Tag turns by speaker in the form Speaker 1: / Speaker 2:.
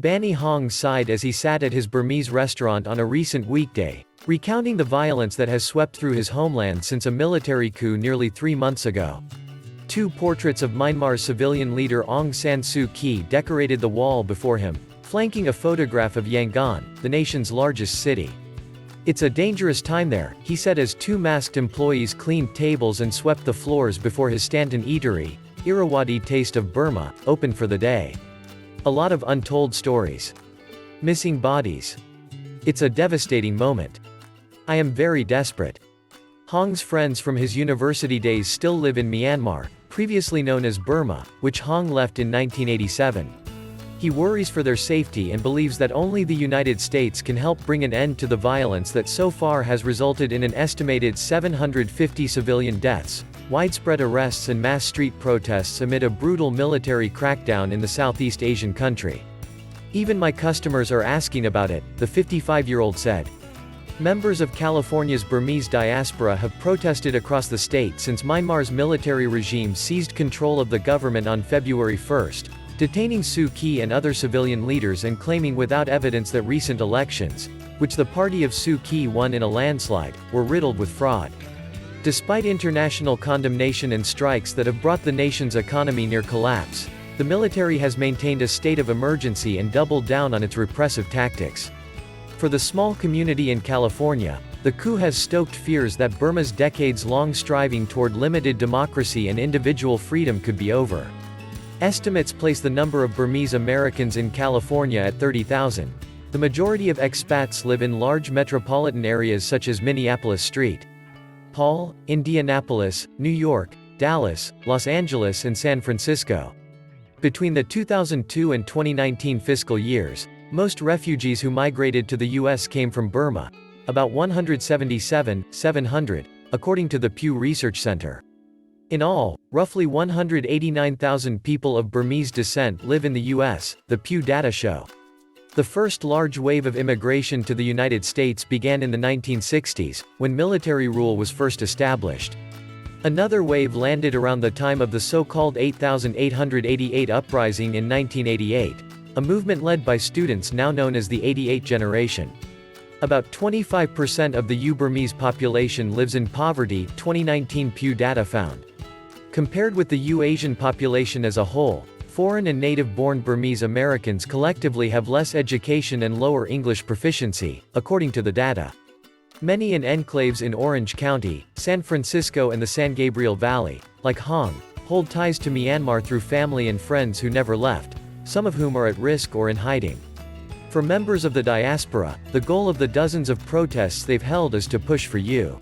Speaker 1: Banny Hong sighed as he sat at his Burmese restaurant on a recent weekday, recounting the violence that has swept through his homeland since a military coup nearly 3 months ago. Two portraits of Myanmar's civilian leader Aung San Suu Kyi decorated the wall before him, flanking a photograph of Yangon, the nation's largest city. "It's a dangerous time there," he said as two masked employees cleaned tables and swept the floors before his Stanton eatery, Irrawaddy Taste of Burma, opened for the day. "A lot of untold stories. Missing bodies. It's a devastating moment. I am very desperate." Hong's friends from his university days still live in Myanmar, previously known as Burma, which Hong left in 1987. He worries for their safety and believes that only the United States can help bring an end to the violence that so far has resulted in an estimated 750 civilian deaths, widespread arrests and mass street protests amid a brutal military crackdown in the Southeast Asian country. "Even my customers are asking about it," the 55-year-old said. Members of California's Burmese diaspora have protested across the state since Myanmar's military regime seized control of the government on February 1, detaining Suu Kyi and other civilian leaders and claiming without evidence that recent elections, which the party of Suu Kyi won in a landslide, were riddled with fraud. Despite international condemnation and strikes that have brought the nation's economy near collapse, the military has maintained a state of emergency and doubled down on its repressive tactics. For the small community in California, the coup has stoked fears that Burma's decades-long striving toward limited democracy and individual freedom could be over. Estimates place the number of Burmese Americans in California at 30,000. The majority of expats live in large metropolitan areas such as Minneapolis-St. Paul, Indianapolis, New York, Dallas, Los Angeles and San Francisco. Between the 2002 and 2019 fiscal years, most refugees who migrated to the U.S. came from Burma, about 177,700, according to the Pew Research Center. In all, roughly 189,000 people of Burmese descent live in the U.S., the Pew data show. The first large wave of immigration to the United States began in the 1960s, when military rule was first established. Another wave landed around the time of the so-called 8,888 Uprising in 1988, a movement led by students now known as the 88 generation. About 25% of the U-Burmese population lives in poverty, 2019 Pew data found. Compared with the U-Asian population as a whole, foreign and native-born Burmese Americans collectively have less education and lower English proficiency, according to the data. Many in enclaves in Orange County, San Francisco and the San Gabriel Valley, like Hong, hold ties to Myanmar through family and friends who never left, some of whom are at risk or in hiding. For members of the diaspora, the goal of the dozens of protests they've held is to push for U.S.